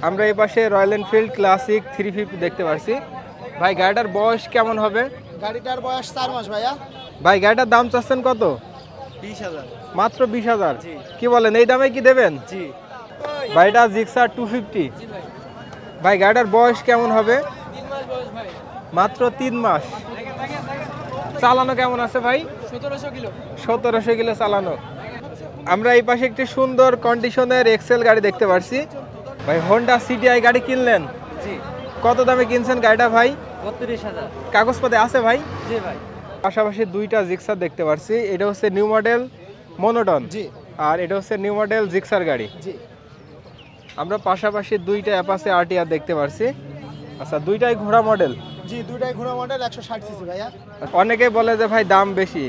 আমরা এই পাশে রয়্যাল এনফিল্ড ক্লাসিক 350 দেখতে পাচ্ছি। ভাই গাড়িটার বয়স কেমন হবে? গাড়িটার বয়স 4 মাস ভাইয়া। ভাই গাড়িটার দাম চাচ্ছেন কত? 20,000। মাত্র 20,000। জি। কি বলেন, এই দামে কি দেবেন? জি। ভাইটা জিক্সার 250। ভাই গাড়িটার বয়স কেমন হবে? 3 মাস বয়স ভাই। মাত্র 3 মাস। চালানো কেমন আছে ভাই? 1700 কিলো। 1700 কিলো চালানো। আমরা এই পাশে একটি সুন্দর কন্ডিশনের এক্সেল গাড়ি দেখতে পাচ্ছি। ভাই হোন্ডা সিটিআই গাড়ি কিনলেন? জি। কত দামে কিনছেন গাড়িটা ভাই? 32,000। কাগজপত্রে আছে ভাই? জি ভাই। পাশাপাশি দুইটা জিক্সার দেখতে পাচ্ছি। এটা হচ্ছে নিউ মডেল মনোটন, জি। আর এটা হচ্ছে নিউ মডেল জিক্সার গাড়ি। জি। আমরা পাশাপাশি দুইটা অ্যাপাচি আরটিআর দেখতে পাচ্ছি। আচ্ছা, দুইটাই ঘোড়া মডেল। জি, দুটাই ঘোড়া মডেল 160 সিসি ভাইয়া। অনেকেই বলে যে ভাই দাম বেশি,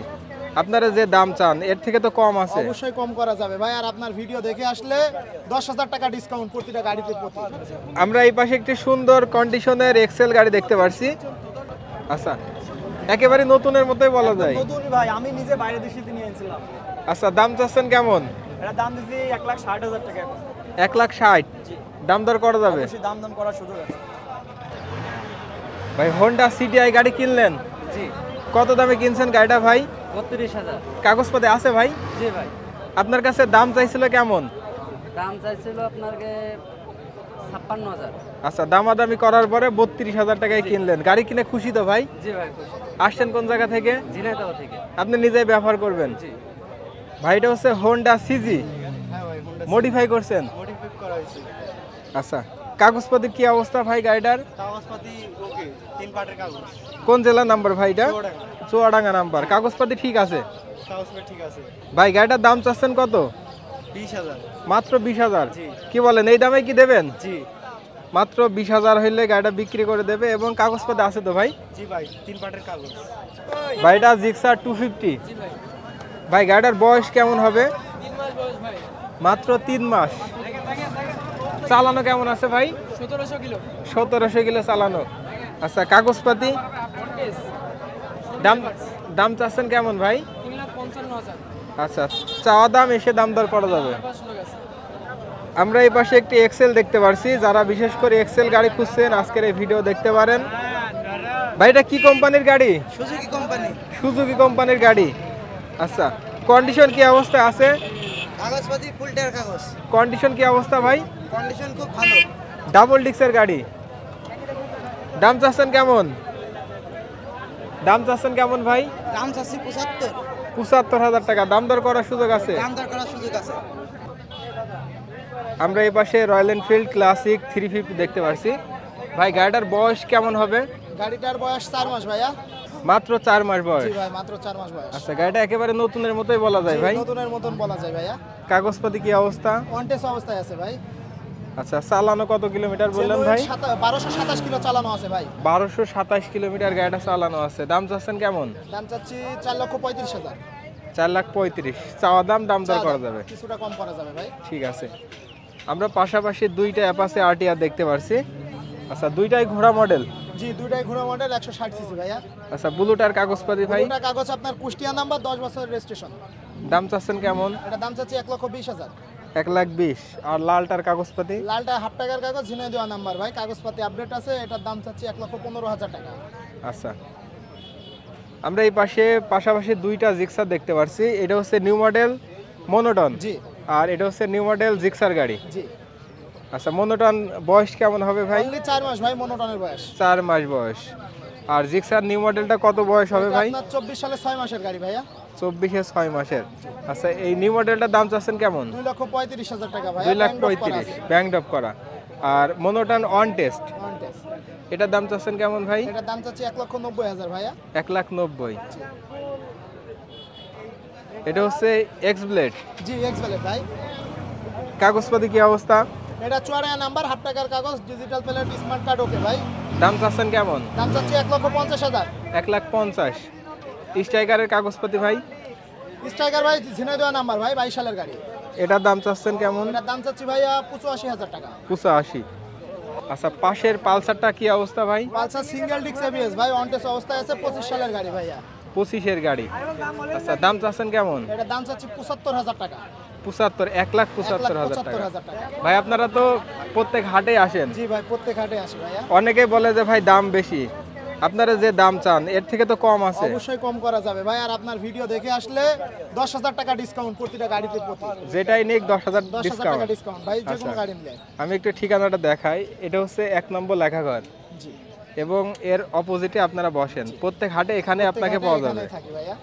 আপনারা যে দাম চান এর থেকে তো কম আছে। অবশ্যই কম করা যাবে ভাই, আর আপনার ভিডিও দেখে আসলে 10,000 টাকা ডিসকাউন্ট প্রতিটা গাড়িতে প্রতি। আমরা এই পাশে একটি সুন্দর কন্ডিশনের এক্সেল গাড়ি দেখতে পাচ্ছি। আচ্ছা, একেবারে নতুনের মতোই বলা যায়। নতুন ভাই, আমি নিজে বাইরে দেশে নিয়ে এনেছিলাম। আচ্ছা, দাম চাচ্ছেন কেমন? এটা দাম দিছি 1,60,000 টাকা। 1,60,000 দাম দর করা যাবে? অবশ্যই দাম করার সুযোগ আছে। ভাই হোন্ডা সিটিআই গাড়ি কিনলেন? জি। কত দামে কিনছেন গাড়িটা ভাই? 32,000। কাগজপত্রে আছে ভাই? জি ভাই। আপনার কাছে দাম চাইছিল কেমন? দাম চাইছিল আপনাকে 56,000। আচ্ছা, দামাদামি করার পরে 32,000 টাকায় কিনলেন। গাড়ি কিনে খুশি তো ভাই? জি ভাই, খুশি। আসছেন কোন জায়গা থেকে? ঝিনাইদহ থেকে। আপনি নিজেই ব্যবহার করবেন? জি। ভাইটা হচ্ছে হোন্ডা সিজি, হ্যাঁ ভাই, হোন্ডা মডিফাই করছেন? মডিফাই করা হয়েছে। আচ্ছা, কাগজপত্রের কি অবস্থা ভাই গাড়িটার? কাগজপাতি ওকে, 3 পার্টের কাগজ। কোন জেলার নাম্বার ভাইটা? চুয়াডাঙ্গা। চুয়াডাঙ্গা নাম্বার। কাগজপাতি ঠিক আছে? কাগজপাতি ঠিক আছে। ভাই গাড়িটার দাম চাচ্ছেন কত? 20,000। মাত্র 20,000। জি। কি বলেন, এই দামে কি দেবেন? জি। মাত্র 20,000 হইলে গাড়িটা বিক্রি করে দেবে। এবং কাগজপত্র আছে তো ভাই? জি ভাই, 3 পার্টের কাগজ। ভাইটা জিক্সার 250। জি ভাই। ভাই গাড়িটার বয়স কেমন হবে? 3 মাস বয়স ভাই। মাত্র 3 মাস। চালানো কেমন আছে ভাই? 1700 কিলো। 1700 কিলো চালানো। আচ্ছা, কাগজপাতি দাম দাম চাচ্ছেন কেমন ভাই? 3,55,000। আচ্ছা, চাওয়া দাম এসে দাম দর করা যাবে। আমরা এই পাশে একটি এক্সেল দেখতে পাচ্ছি। যারা বিশেষ করে এক্সেল গাড়ি খুঁজছেন আজকের এই ভিডিও দেখতে পারেন। ভাই এটা কি কোম্পানির গাড়ি? Suzuki company. সুজুকি কোম্পানির গাড়ি। আচ্ছা, কন্ডিশন কি অবস্থা আছে? কাগজপাতি ফুল টায়ার কাগজ। কন্ডিশন কি অবস্থা ভাই? কন্ডিশন খুব ভালো। ডাবল ডিক্সের গাড়ি। দাম চাচ্ছেন কেমন? দাম চাচ্ছেন কেমন ভাই? দাম চাচ্ছি 75। 75,000 টাকা। দাম দর করার সুযোগ আছে? দাম দর করার সুযোগ আছে। আমরা এই পাশে রয়্যাল এনফিল্ড ক্লাসিক 350 দেখতে পাচ্ছি। ভাই গাড়িটার বয়স কেমন হবে? গাড়িটার বয়স 4 মাস ভাইয়া। মাত্র 4 মাস বয়স। জি ভাই, মাত্র 4 মাস বয়স। আচ্ছা, গাড়িটা একেবারে নতুনের মতোই বলা যায় ভাই? নতুনের মতন বলা যায় ভাইয়া। কাগজপাতি কি অবস্থা? ওয়ান্টেজ অবস্থায় আছে ভাই। আচ্ছা, চালানো কত কিলোমিটার বললেন ভাই? 1227 কিলো চালানো আছে ভাই। 1227 কিলোমিটার গাড়িটা চালানো আছে। দাম চাচ্ছেন কেমন? দাম চাচ্ছি 4,35,000। 4,35,000 চাওয়া দাম, দাম দর করা যাবে? কিছুটা কম করা যাবে ভাই। ঠিক আছে। আমরা পাশাপাশি দুইটা অ্যাপাচি আরটিআর দেখতে পাচ্ছি। আচ্ছা, দুইটাই ঘোড়া মডেল। জি, দুটাই ঘোড়া মডেল 160 সিসি ভাইয়া। আচ্ছা, ব্লুটার কাগজপাতি ভাই? দুটা কাগজ আপনার কুষ্টিয়া নাম্বার, 10 বছরের রেজিস্ট্রেশন। দাম চাচ্ছেন কেমন? এটা দাম চাচ্ছি 1,20,000। 1,20,000। আর লালটার কাগজপাতি? লালটা হাফ টাকার কাগজ, ঝিনাইদহ নাম্বার ভাই, কাগজপাতি আপডেট আছে। এটার দাম চাচ্ছি 1,15,000 টাকা। আচ্ছা, আমরা এই পাশে পাশাপাশি দুইটা জিক্সার দেখতে পাচ্ছি। এটা হচ্ছে নিউ মডেল মনোটন। জি। আর এটা হচ্ছে নিউ মডেল জিক্সার গাড়ি। জি। আচ্ছা, মনোটন বয়স কেমন হবে ভাই? অনলি 4 মাস ভাই মনোটনের বয়স। 4 মাস বয়স। আর জিক্সার নিউ মডেলটা কত বয়স হবে ভাই? আপনার 24 সালে 6 মাসের গাড়ি ভাইয়া। 24-এ 6 মাসের। আচ্ছা, এই নিউ মডেলটার দাম চাচ্ছেন কেমন? 2,35,000 টাকা ভাই। 2,35,000 ব্যাংক ড্রপ করা। আর মনোটন অন টেস্ট, এটার দাম চাচ্ছেন কেমন ভাই? এটার দাম চাচ্ছি 1,90,000 ভাইয়া। 1,90,000। এটা হচ্ছে এক্স ব্লেড। জি, এক্স ব্লেড ভাই। কাগজপাতি কি অবস্থা? এটা চুয়াডাঙ্গা নাম্বার, হাফ টাকার কাগজ, digital plate, smart card okay ভাই। দাম চাচ্ছেন কেমন? দাম চাচ্ছি 1,50,000। 1,50,000। স্ট্রাইকারের কাগজপাতি ভাই? স্ট্রাইকার ভাই ঝিনাইদহ নাম্বার ভাই, 22 সালের গাড়ি। এটার দাম চাচ্ছেন কেমন? এটার দাম চাচ্ছি ভাইয়া 85,000 টাকা। 85। আচ্ছা, পাশের পালসারটা কি অবস্থা ভাই? পালসার সিঙ্গেল ডিস্ক এবিএস ভাই, অনটেস অবস্থায় আছে, 25 সালের গাড়ি ভাইয়া। 25-এর গাড়ি। আচ্ছা, দাম চাচ্ছেন কেমন? এটার দাম চাচ্ছি 75,000 টাকা। 75, 1,75,000 টাকা। 1,75,000 টাকা। ভাই আপনারা তো প্রত্যেক হাটে আসেন, জি ভাই, প্রত্যেক হাটে আসে ভাইয়া। অনেকেই বলে যে ভাই দাম বেশি, আপনারা যে দাম চান এর থেকে তো কম আছে। অবশ্যই কম করা যাবে ভাই, আর আপনার ভিডিও দেখে আসলে 10,000 টাকা ডিসকাউন্ট প্রতিটা গাড়িতে প্রতি। যেটাই নিক 10,000 10,000 টাকা ডিসকাউন্ট। ডিসকাউন্ট ভাই, যে কোনো আচ্ছা। গাড়ি নিলে। আমি একটু ঠিকানাটা দেখাই, এটা হচ্ছে 1 নম্বর লেখাঘর জি। এবং এর অপোজিটে আপনারা বসেন, প্রত্যেক হাটে এখানে প্রত্যেক আপনাকে হাটে পাওয়া যাবে। এখানেই থাকি ভাইয়া।